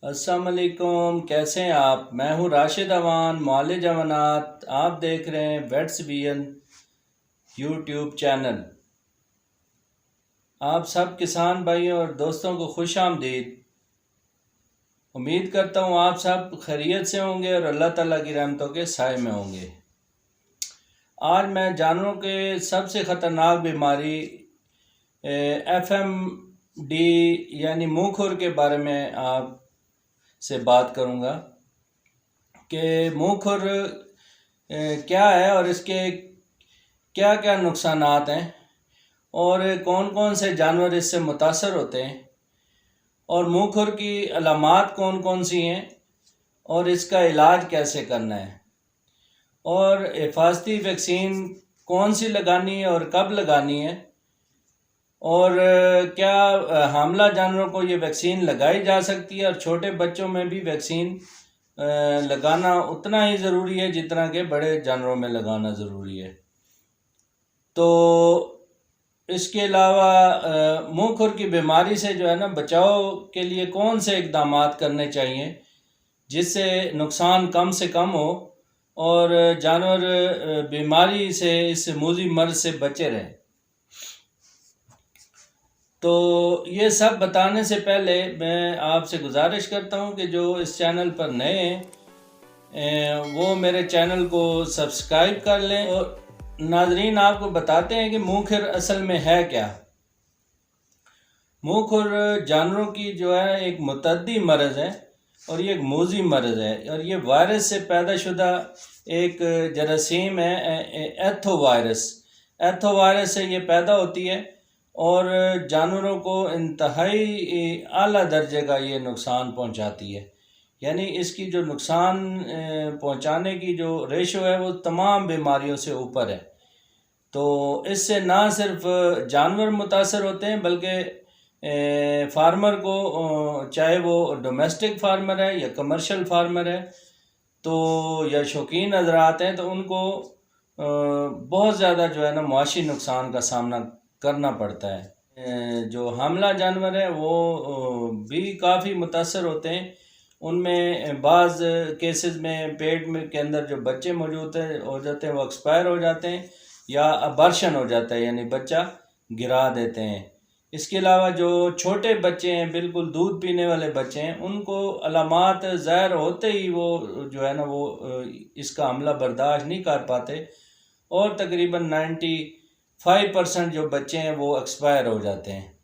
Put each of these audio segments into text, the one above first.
अस्सलाम वालेकुम, कैसे हैं आप। मैं हूं राशिद अवान मौल जवानात। आप देख रहे हैं वेट्स विजन यूट्यूब चैनल। आप सब किसान भाइयों और दोस्तों को खुश आमदीद। उम्मीद करता हूं आप सब खैरियत से होंगे और अल्लाह ताला की रहमतों के साए में होंगे। आज मैं जानवरों के सबसे ख़तरनाक बीमारी FMD यानी मुंह खुर के बारे में आप से बात करूंगा कि मुंह खुर क्या है और इसके क्या क्या नुकसानात हैं और कौन कौन से जानवर इससे मुतासर होते हैं और मुंह खुर की अलामात कौन कौन सी हैं और इसका इलाज कैसे करना है और हिफाजती वैक्सीन कौन सी लगानी है और कब लगानी है और क्या हामला जानवरों को ये वैक्सीन लगाई जा सकती है और छोटे बच्चों में भी वैक्सीन लगाना उतना ही ज़रूरी है जितना कि बड़े जानवरों में लगाना ज़रूरी है। तो इसके अलावा मुंह खुर की बीमारी से जो है ना बचाव के लिए कौन से इकदाम करने चाहिए जिससे नुकसान कम से कम हो और जानवर बीमारी से इस मूजी मर्ज से बचे रहें। तो ये सब बताने से पहले मैं आपसे गुजारिश करता हूँ कि जो इस चैनल पर नए हैं वो मेरे चैनल को सब्सक्राइब कर लें। और नाजरीन आपको बताते हैं कि मुंह खुर असल में है क्या। मुंह खुर जानवरों की जो है एक मुतद्दी मर्ज़ है और ये एक मूजी मर्ज़ है और ये वायरस से पैदाशुदा एक जरासीम है एथोवायरस से ये पैदा होती है और जानवरों को इंतहाई आला दर्जे का ये नुकसान पहुंचाती है। यानी इसकी जो नुकसान पहुंचाने की जो रेशो है वो तमाम बीमारियों से ऊपर है। तो इससे ना सिर्फ जानवर मुतासर होते हैं बल्कि फार्मर को चाहे वो डोमेस्टिक फार्मर है या कमर्शियल फार्मर है तो या शौकीन हजरात हैं तो उनको बहुत ज़्यादा जो है ना मुआशी नुकसान का सामना करना पड़ता है। जो हामला जानवर है वो भी काफ़ी मुतासर होते हैं। उनमें बाज़ केसेस में पेट में के अंदर जो बच्चे मौजूद हो जाते हैं वो एक्सपायर हो जाते हैं या अबॉर्शन हो जाता है यानी बच्चा गिरा देते हैं। इसके अलावा जो छोटे बच्चे हैं बिल्कुल दूध पीने वाले बच्चे हैं उनको अलामात ज़ाहिर होते ही वो जो है ना वो इसका हमला बर्दाश्त नहीं कर पाते और तकरीबन 95% जो बच्चे हैं वो एक्सपायर हो जाते हैं।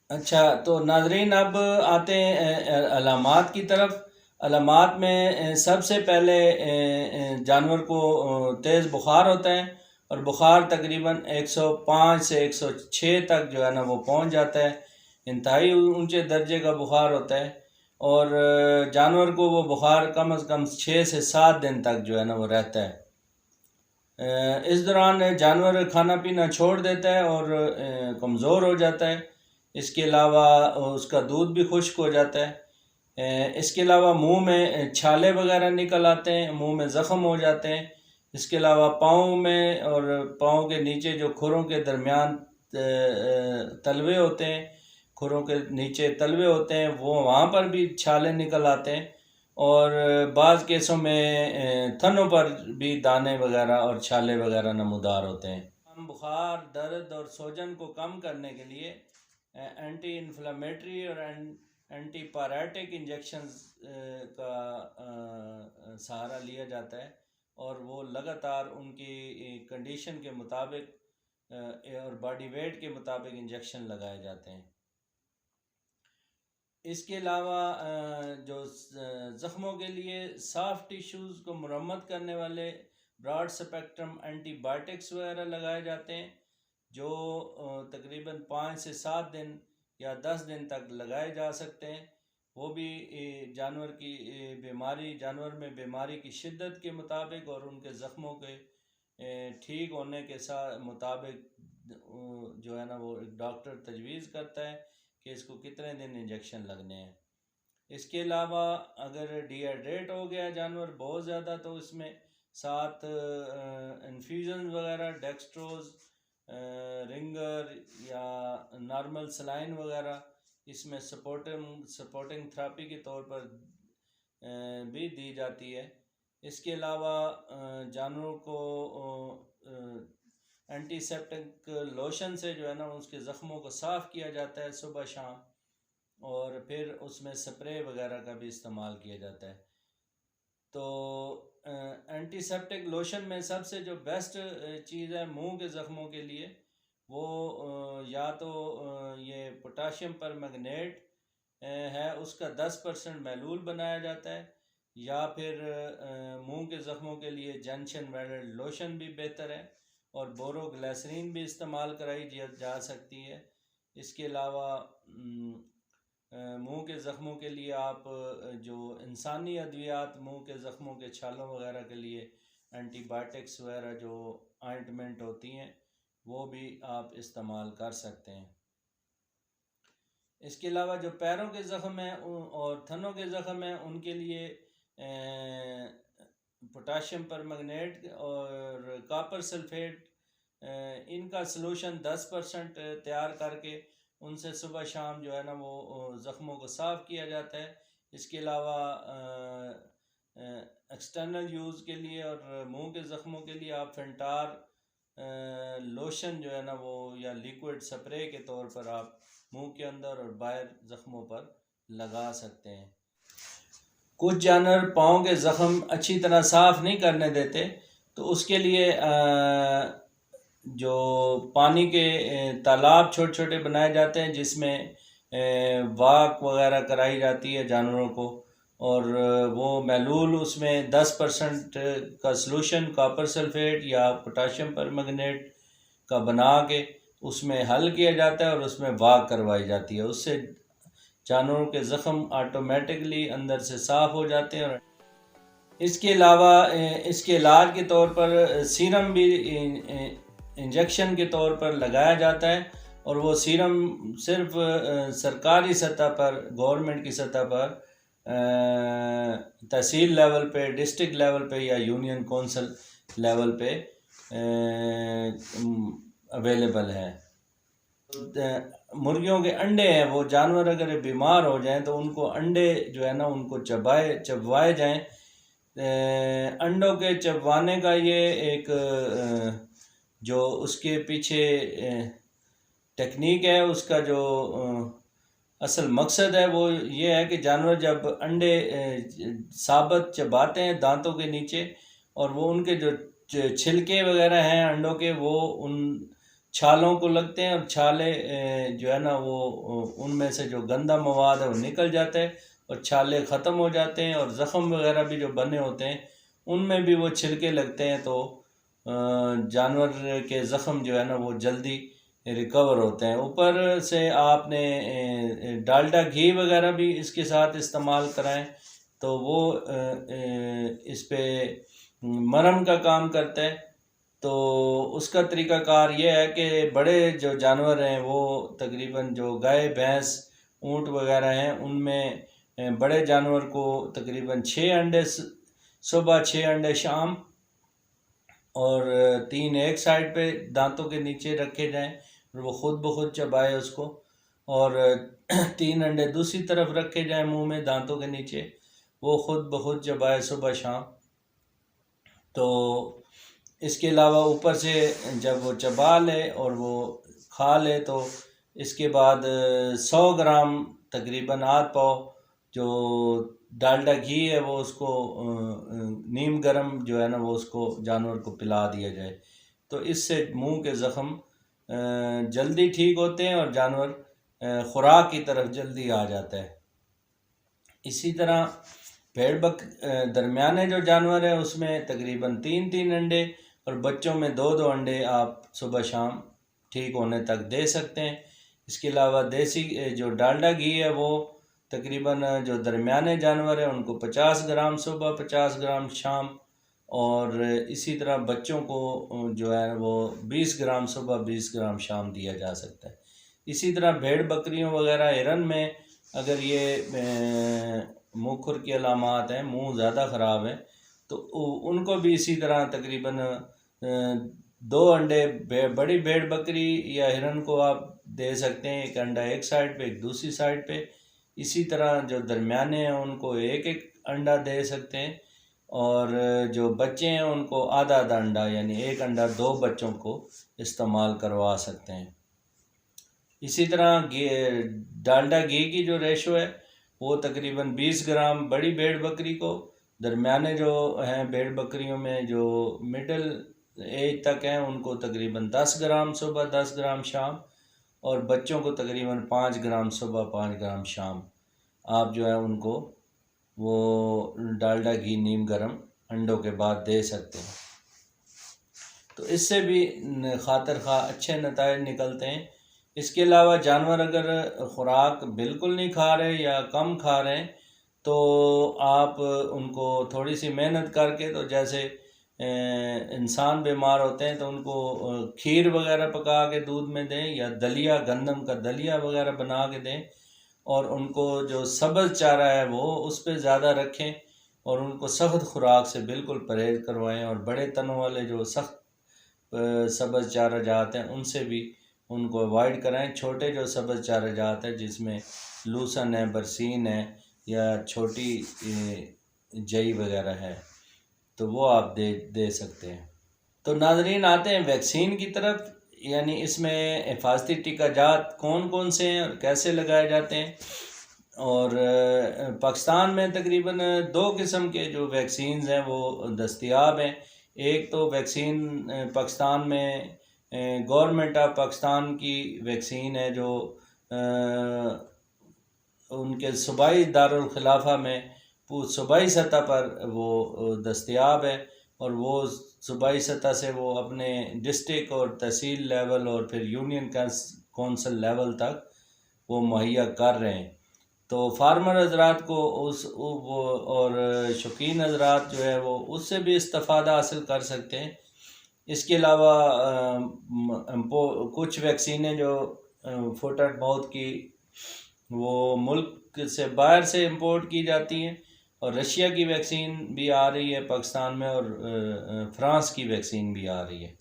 अच्छा तो नाजरीन अब आते हैं अलामात की तरफ। अलामात में सबसे पहले जानवर को तेज़ बुखार होता है और बुखार तकरीबन 105 से 106 तक जो है ना वो पहुंच जाता है। इंतहाई ऊंचे दर्जे का बुखार होता है और जानवर को वो बुखार कम से कम 6 से 7 दिन तक जो है ना वो रहता है। इस दौरान जानवर खाना पीना छोड़ देता है और कमज़ोर हो जाता है। इसके अलावा उसका दूध भी खुश्क हो जाता है। इसके अलावा मुंह में छाले वगैरह निकल आते हैं, मुंह में ज़ख़म हो जाते हैं। इसके अलावा पाँव में और पाँव के नीचे जो खुरों के दरमियान तलवे होते हैं, खुरों के नीचे तलवे होते हैं वो वहाँ पर भी छाले निकल आते हैं और बाज़ केसों में थनों पर भी दाने वगैरह और छाले वगैरह नमूदार होते हैं। हम बुखार, दर्द और सूजन को कम करने के लिए एंटी इन्फ्लेमेटरी और एंटीपायरेटिक इंजेक्शंस का सहारा लिया जाता है और वो लगातार उनकी कंडीशन के मुताबिक और बॉडी वेट के मुताबिक इंजेक्शन लगाए जाते हैं। इसके अलावा जो ज़ख्मों के लिए सॉफ्ट टिश्यूज़ को मुरम्मत करने वाले ब्रॉड स्पेक्ट्रम एंटीबायोटिक्स वगैरह लगाए जाते हैं जो तकरीबन 5 से 7 दिन या 10 दिन तक लगाए जा सकते हैं। वो भी जानवर में बीमारी की शिद्दत के मुताबिक और उनके ज़ख्मों के ठीक होने के साथ मुताबिक जो है ना वो डॉक्टर तजवीज़ करता है कि इसको कितने दिन इंजेक्शन लगने हैं। इसके अलावा अगर डिहाइड्रेट हो गया जानवर बहुत ज़्यादा तो इसमें साथ इन्फ्यूज़न वगैरह डेक्स्ट्रोज रिंगर या नॉर्मल सलाइन वगैरह इसमें सपोर्टिंग थेरेपी के तौर पर भी दी जाती है। इसके अलावा जानवरों को एंटीसेप्टिक लोशन से जो है ना उसके ज़ख्मों को साफ़ किया जाता है सुबह शाम, और फिर उसमें स्प्रे वगैरह का भी इस्तेमाल किया जाता है। तो एंटीसेप्टिक लोशन में सबसे जो बेस्ट चीज़ है मुंह के ज़ख्मों के लिए, वो या तो ये पोटाशियम परमैंगनेट है, उसका 10% महलूल बनाया जाता है, या फिर मुंह के ज़ख्मों के लिए जंक्शन वेडेड लोशन भी बेहतर है, और बोरोग्लिसरीन भी इस्तेमाल कराई जा सकती है। इसके अलावा मुंह के ज़ख्मों के लिए आप जो इंसानी अद्वियात मुंह के ज़ख्मों के छालों वगैरह के लिए एंटीबायोटिक्स वगैरह जो ऑइंटमेंट होती हैं वो भी आप इस्तेमाल कर सकते हैं। इसके अलावा जो पैरों के ज़ख्म हैं और थनों के ज़ख्म हैं उनके लिए पोटाशियम परमैंगनेट और कॉपर सल्फेट इनका सलूशन 10% तैयार करके उनसे सुबह शाम जो है ना वो ज़ख्मों को साफ़ किया जाता है। इसके अलावा एक्सटर्नल यूज़ के लिए और मुंह के ज़ख्मों के लिए आप फेंटार लोशन जो है ना वो या लिक्विड स्प्रे के तौर पर आप मुंह के अंदर और बाहर ज़ख्मों पर लगा सकते हैं। कुछ जानवर पाँव के ज़ख्म अच्छी तरह साफ़ नहीं करने देते, तो उसके लिए जो पानी के तालाब छोटे छोटे बनाए जाते हैं जिसमें वॉक वगैरह कराई जाती है जानवरों को, और वो महलूल उसमें 10% का सलूशन कॉपर सल्फेट या पोटाशियम परमैंगनेट का बना के उसमें हल किया जाता है और उसमें वॉक करवाई जाती है। उससे जानवरों के ज़ख्म ऑटोमेटिकली अंदर से साफ़ हो जाते हैं। और इसके अलावा इसके इलाज के तौर पर सीरम भी इंजेक्शन के तौर पर लगाया जाता है, और वो सीरम सिर्फ सरकारी सतह पर, गवर्नमेंट की सतह पर, तहसील लेवल पे, डिस्ट्रिक्ट लेवल पे या यूनियन कौंसिल लेवल पे अवेलेबल है। मुर्गियों के अंडे हैं, वो जानवर अगर बीमार हो जाएं तो उनको अंडे जो है ना उनको चबवाए जाएं। अंडों के चबवाने का ये एक जो उसके पीछे टेक्निक है, उसका जो असल मकसद है वो ये है कि जानवर जब अंडे साबुत चबाते हैं दांतों के नीचे, और वो उनके जो छिलके वगैरह हैं अंडों के वो उन छालों को लगते हैं, और छाले जो है ना वो उनमें से जो गंदा मवाद है वो निकल जाता है और छाले ख़त्म हो जाते हैं, और ज़ख़म वगैरह भी जो बने होते हैं उनमें भी वो छिलके लगते हैं, तो जानवर के ज़ख़म जो है ना वो जल्दी रिकवर होते हैं। ऊपर से आपने डालडा घी वगैरह भी इसके साथ इस्तेमाल कराएं तो वो इस पे मरहम का काम करता है। तो उसका तरीक़ाकार ये है कि बड़े जो जानवर हैं वो तकरीबन जो गाय भैंस ऊँट वगैरह हैं उनमें बड़े जानवर को तकरीबन 6 अंडे सुबह, 6 अंडे शाम, और 3 एक साइड पे दांतों के नीचे रखे जाएं और वो खुद ब खुद चबाए उसको, और 3 अंडे दूसरी तरफ रखे जाएं मुंह में दांतों के नीचे, वो खुद ब खुद चबाए सुबह शाम। तो इसके अलावा ऊपर से जब वो चबा ले और वो खा ले तो इसके बाद 100 ग्राम तकरीबन आध पाव जो डालडा घी है वो उसको नीम गर्म जो है ना वो उसको जानवर को पिला दिया जाए, तो इससे मुंह के ज़ख़म जल्दी ठीक होते हैं और जानवर खुराक की तरफ जल्दी आ जाता है। इसी तरह दरमियाने जो जानवर है उसमें तकरीबन 3 अंडे और बच्चों में 2 अंडे आप सुबह शाम ठीक होने तक दे सकते हैं। इसके अलावा देसी जो डालडा घी है वो तकरीबन जो दरमियाने जानवर है उनको 50 ग्राम सुबह, 50 ग्राम शाम, और इसी तरह बच्चों को जो है वो 20 ग्राम सुबह, 20 ग्राम शाम दिया जा सकता है। इसी तरह भेड़ बकरियों वगैरह हिरन में अगर ये मुँह खुर की अलामात हैं, मुँह ज़्यादा ख़राब है, तो उनको भी इसी तरह तकरीबन 2 अंडे बड़ी भेड़ बकरी या हिरन को आप दे सकते हैं, एक अंडा एक साइड पे एक दूसरी साइड पे। इसी तरह जो दरमियाने हैं उनको एक एक अंडा दे सकते हैं, और जो बच्चे हैं उनको आधा आधा अंडा, यानी एक अंडा 2 बच्चों को इस्तेमाल करवा सकते हैं। इसी तरह डालडा घी की जो रेशो है वो तकरीबन 20 ग्राम बड़ी भेड़ बकरी को, दरमियाने जो हैं भेड़ बकरियों में जो मिडिल एज तक हैं उनको तकरीबन 10 ग्राम सुबह 10 ग्राम शाम, और बच्चों को तकरीबन 5 ग्राम सुबह 5 ग्राम शाम आप जो है उनको वो डालडा घी नीम गर्म अंडों के बाद दे सकते हैं। तो इससे भी खातिर खा अच्छे नताइज निकलते हैं। इसके अलावा जानवर अगर ख़ुराक बिल्कुल नहीं खा रहे या कम खा रहे हैं तो आप उनको थोड़ी सी मेहनत करके, तो जैसे इंसान बीमार होते हैं तो उनको खीर वगैरह पका के दूध में दें, या दलिया, गंदम का दलिया वगैरह बना के दें, और उनको जो सब्ज़ चारा है वो उस पर ज़्यादा रखें, और उनको सख्त खुराक से बिल्कुल परहेज़ करवाएं, और बड़े तनों वाले जो सख्त सब्ज़ चारा जाते हैं उनसे भी उनको अवॉइड कराएं। छोटे जो सब्ज़ चारा जाते हैं जिसमें लूसन है, बरसीन है, या छोटी जई वगैरह है, तो वो आप दे सकते हैं। तो नाज़रीन, आते हैं वैक्सीन की तरफ, यानी इसमें हिफाजती टीकाजात कौन कौन से हैं और कैसे लगाए जाते हैं। और पाकिस्तान में तकरीबन 2 किस्म के जो वैक्सीन्स हैं वो दस्तयाब हैं। एक तो वैक्सीन पाकिस्तान में गवर्नमेंट ऑफ पाकिस्तान की वैक्सीन है जो उनके सूबाई दारुल खिलाफा में सूबाई सतह पर वो दस्तयाब है, और वो सूबाई सतह से वो अपने डिस्ट्रिक्ट और तहसील लेवल और फिर यूनियन कौंसिल लेवल तक वो मुहैया कर रहे हैं। तो फार्मर हजरात को वो और शौकीन हजरात जो है वो उससे भी इस्तिफादा हासिल कर सकते हैं। इसके अलावा कुछ वैक्सीनें जो फुट एंड माउथ की वो मुल्क से बाहर से इंपोर्ट की जाती हैं, और रशिया की वैक्सीन भी आ रही है पाकिस्तान में, और फ्रांस की वैक्सीन भी आ रही है।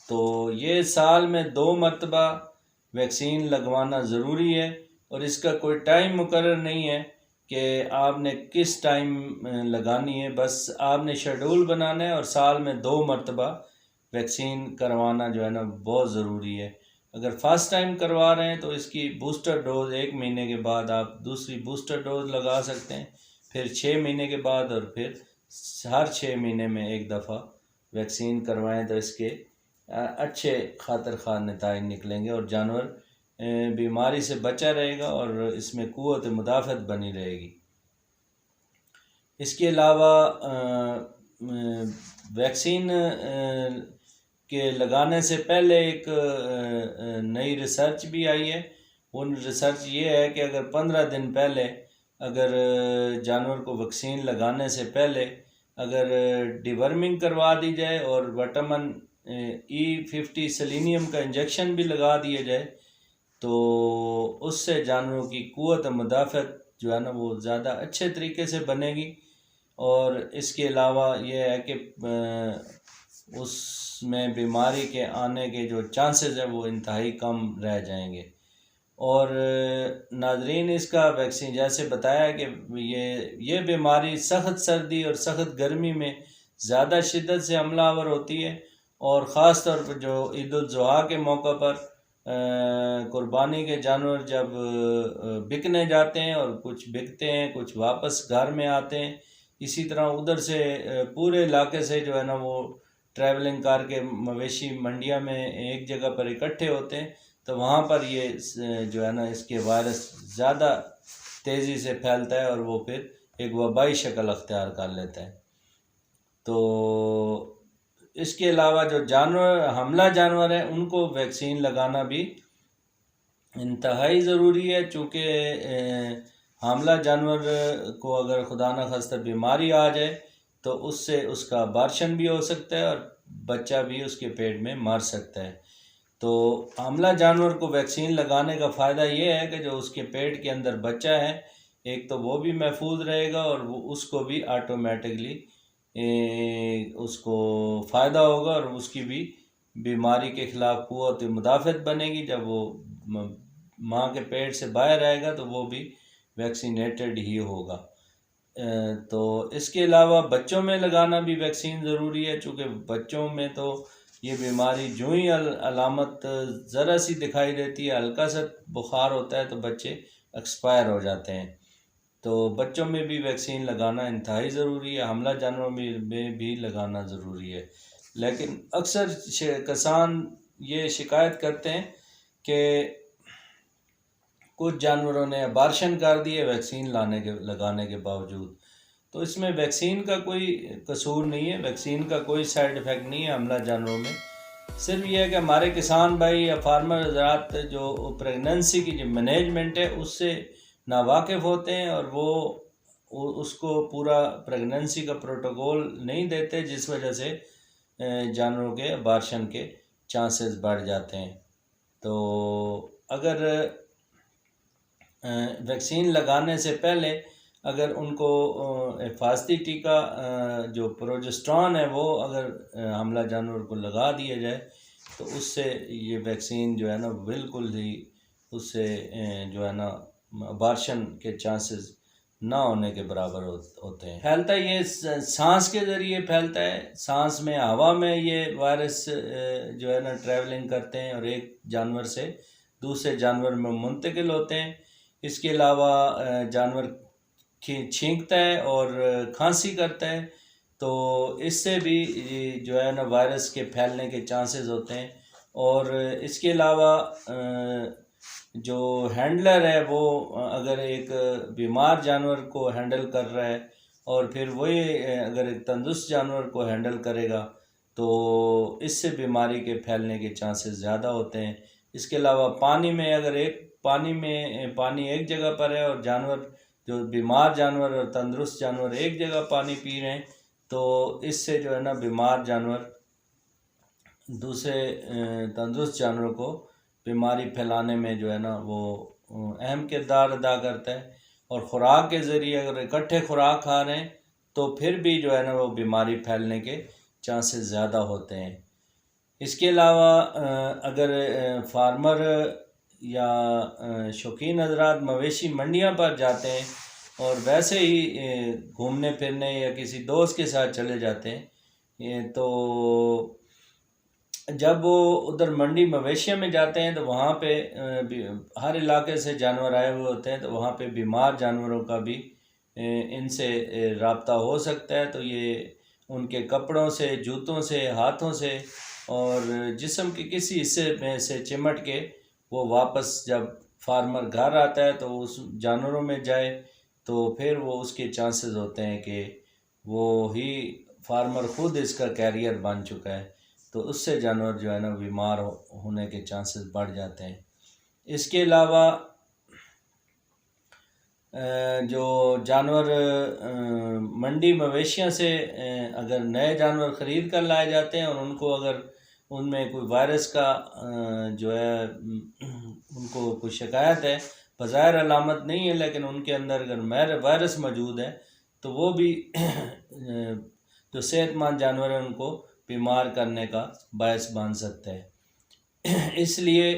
तो ये साल में 2 मरतबा वैक्सीन लगवाना ज़रूरी है, और इसका कोई टाइम मुकर्रर नहीं है कि आपने किस टाइम लगानी है, बस आपने शेड्यूल बनाना है, और साल में 2 मरतबा वैक्सीन करवाना जो है ना बहुत ज़रूरी है। अगर फर्स्ट टाइम करवा रहे हैं तो इसकी बूस्टर डोज़ 1 महीने के बाद आप दूसरी बूस्टर डोज़ लगा सकते हैं, फिर 6 महीने के बाद, और फिर हर 6 महीने में एक दफ़ा वैक्सीन करवाएं, तो इसके अच्छे खातिर खा नताइज निकलेंगे, और जानवर बीमारी से बचा रहेगा, और इसमें क़ुव्वत मुदाफ़त बनी रहेगी। इसके अलावा वैक्सीन के लगाने से पहले एक नई रिसर्च भी आई है। वो रिसर्च ये है कि अगर 15 दिन पहले अगर जानवर को वैक्सीन लगाने से पहले अगर डिवर्मिंग करवा दी जाए और विटामिन E50 सेलेनियम का इंजेक्शन भी लगा दिया जाए, तो उससे जानवरों की क़ुव्वत मुदाफ़त जो है ना वो ज़्यादा अच्छे तरीके से बनेगी। और इसके अलावा ये है कि उसमें बीमारी के आने के जो चांसेस हैं वो इंतहाई कम रह जाएंगे। और नाजरीन, इसका वैक्सीन जैसे बताया कि ये बीमारी सख्त सर्दी और सख्त गर्मी में ज़्यादा शिद्दत से हमलावर होती है, और ख़ास तौर पर जो ईद उल ज़ुहा के मौका पर कुर्बानी के जानवर जब बिकने जाते हैं, और कुछ बिकते हैं कुछ वापस घर में आते हैं, इसी तरह उधर से पूरे इलाके से जो है ना वो ट्रैवलिंग करके मवेशी मंडिया में एक जगह पर इकट्ठे होते हैं, तो वहाँ पर ये जो है ना इसके वायरस ज़्यादा तेज़ी से फैलता है, और वो फिर एक वबाई शक्ल अख्तियार कर लेता है। तो इसके अलावा जो हमला जानवर हैं उनको वैक्सीन लगाना भी इंतहाई ज़रूरी है, चूँकि हमला जानवर को अगर खुदा न खास्ता बीमारी आ जाए तो उससे उसका अबॉर्शन भी हो सकता है, और बच्चा भी उसके पेट में मर सकता है। तो हमला जानवर को वैक्सीन लगाने का फ़ायदा ये है कि जो उसके पेट के अंदर बच्चा है, एक तो वो भी महफूज रहेगा, और वो उसको भी ऑटोमेटिकली उसको फ़ायदा होगा और उसकी भी बीमारी के ख़िलाफ़ क़ुव्वत मुदाफ़त बनेगी। जब वो माँ के पेट से बाहर आएगा तो वो भी वैक्सीनेटेड ही होगा। तो इसके अलावा बच्चों में लगाना भी वैक्सीन ज़रूरी है, चूँकि बच्चों में तो ये बीमारी जो ही अलामत ज़रा सी दिखाई देती है, हल्का सा बुखार होता है तो बच्चे एक्सपायर हो जाते हैं। तो बच्चों में भी वैक्सीन लगाना इंतहाई ज़रूरी है, हमला जानवरों में भी लगाना ज़रूरी है। लेकिन अक्सर किसान ये शिकायत करते हैं कि कुछ जानवरों ने अबार्शन कर दिए वैक्सीन लगाने के बावजूद। तो इसमें वैक्सीन का कोई कसूर नहीं है, वैक्सीन का कोई साइड इफ़ेक्ट नहीं है हमला जानवरों में। सिर्फ ये है कि हमारे किसान भाई या फार्मर हज़रात जो प्रेगनेंसी की जो मैनेजमेंट है उससे नावाकिफ़ होते हैं और वो उसको पूरा प्रेगनेंसी का प्रोटोकॉल नहीं देते, जिस वजह से जानवरों के अबार्शन के चांसेस बढ़ जाते हैं। तो अगर वैक्सीन लगाने से पहले अगर उनको हिफाजती टीका जो प्रोजेस्टेरॉन है वो अगर हमला जानवर को लगा दिया जाए तो उससे ये वैक्सीन जो है ना बिल्कुल ही उससे जो है ना अबार्शन के चांसेस ना होने के बराबर होते हैं। फैलता ये सांस के ज़रिए फैलता है, सांस में हवा में ये वायरस जो है ना ट्रैवलिंग करते हैं और एक जानवर से दूसरे जानवर में मुंतकिल होते हैं। इसके अलावा जानवर छींकता है और खांसी करता है, तो इससे भी जो है ना वायरस के फैलने के चांसेस होते हैं। और इसके अलावा जो हैंडलर है वो अगर एक बीमार जानवर को हैंडल कर रहा है और फिर वही अगर एक तंदुरुस्त जानवर को हैंडल करेगा तो इससे बीमारी के फैलने के चांसेस ज़्यादा होते हैं। इसके अलावा पानी में अगर पानी एक जगह पर है और जानवर जो बीमार जानवर और तंदुरुस्त जानवर एक जगह पानी पी रहे हैं तो इससे जो है ना बीमार जानवर दूसरे तंदुरुस्त जानवरों को बीमारी फैलाने में जो है ना वो अहम किरदार अदा करता है। और ख़ुराक के ज़रिए अगर इकट्ठे खुराक खा रहे हैं तो फिर भी जो है ना वो बीमारी फैलने के चांसेस ज़्यादा होते हैं। इसके अलावा अगर फार्मर या शौकीन हज़रात मवेशी मंडियां पर जाते हैं और वैसे ही घूमने फिरने या किसी दोस्त के साथ चले जाते हैं तो जब वो उधर मंडी मवेशियों में जाते हैं तो वहाँ पे हर इलाके से जानवर आए हुए होते हैं, तो वहाँ पे बीमार जानवरों का भी इनसे रब्ता हो सकता है। तो ये उनके कपड़ों से, जूतों से, हाथों से और जिस्म के किसी हिस्से में से चिमट के वो वापस जब फार्मर घर आता है तो उस जानवरों में जाए तो फिर वो उसके चांसेस होते हैं कि वो ही फार्मर ख़ुद इसका कैरियर बन चुका है, तो उससे जानवर जो है ना बीमार होने के चांसेस बढ़ जाते हैं। इसके अलावा जो जानवर मंडी मवेशियों से अगर नए जानवर ख़रीद कर लाए जाते हैं और उनको अगर उनमें कोई वायरस का जो है उनको कोई शिकायत है, बज़ाहिर अलामत नहीं है लेकिन उनके अंदर अगर वायरस मौजूद है तो वो भी जो सेहतमंद जानवर हैं उनको बीमार करने का बायस बन सकता है। इसलिए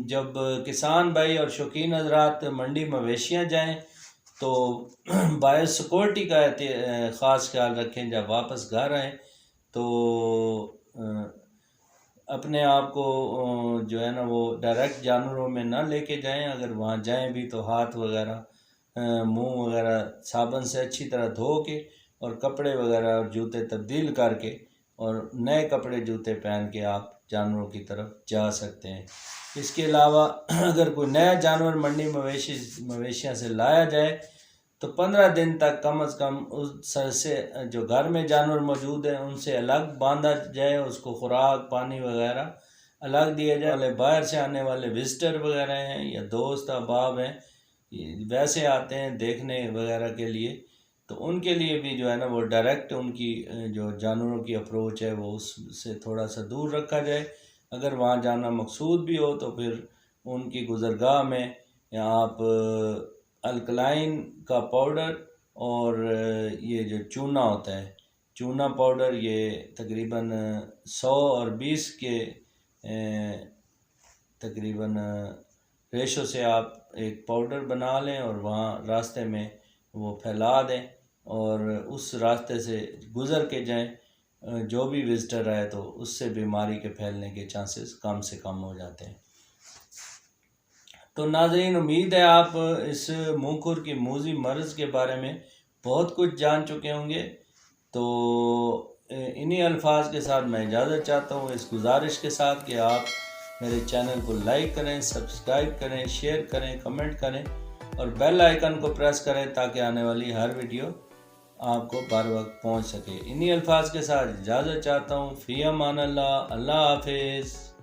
जब किसान भाई और शौकीन हज़रात मंडी मवेशियाँ जाएं तो बायोसिक्योरिटी का ख़ास ख्याल रखें। जब वापस घर आएँ तो अपने आप को जो है ना वो डायरेक्ट जानवरों में ना लेके जाएं। अगर वहाँ जाएं भी तो हाथ वगैरह मुंह वगैरह साबुन से अच्छी तरह धो के और कपड़े वगैरह और जूते तब्दील करके और नए कपड़े जूते पहन के आप जानवरों की तरफ जा सकते हैं। इसके अलावा अगर कोई नया जानवर मंडी मवेशियाँ से लाया जाए तो 15 दिन तक कम से कम उस से जो घर में जानवर मौजूद हैं उनसे अलग बांधा जाए, उसको खुराक पानी वगैरह अलग दिया जाए। वाले बाहर से आने वाले विजिटर वगैरह हैं या दोस्त अहबाब हैं वैसे आते हैं देखने वगैरह के लिए, तो उनके लिए भी जो है ना वो डायरेक्ट उनकी जो जानवरों की अप्रोच है वो उससे थोड़ा सा दूर रखा जाए। अगर वहाँ जाना मकसूद भी हो तो फिर उनकी गुज़रगाह में या आप अल्कलाइन का पाउडर और ये जो चूना होता है चूना पाउडर, ये तकरीबन 100 और 20 के तकरीबन रेशो से आप एक पाउडर बना लें और वहाँ रास्ते में वो फैला दें और उस रास्ते से गुज़र के जाएं। जो भी विज़िटर आए तो उससे बीमारी के फैलने के चांसेस कम से कम हो जाते हैं। तो नाज़रीन, उम्मीद है आप इस मुँह खुर की मूज़ी मर्ज़ के बारे में बहुत कुछ जान चुके होंगे। तो इन्हीं अल्फाज के साथ मैं इजाज़त चाहता हूँ, इस गुजारिश के साथ कि आप मेरे चैनल को लाइक करें, सब्सक्राइब करें, शेयर करें, कमेंट करें और बेल आइकन को प्रेस करें ताकि आने वाली हर वीडियो आपको बर वक्त पहुँच सके। इन्हीं अल्फाज के साथ इजाज़त चाहता हूँ। फ़ी अमान अल्लाह, अल्लाह हाफिज़।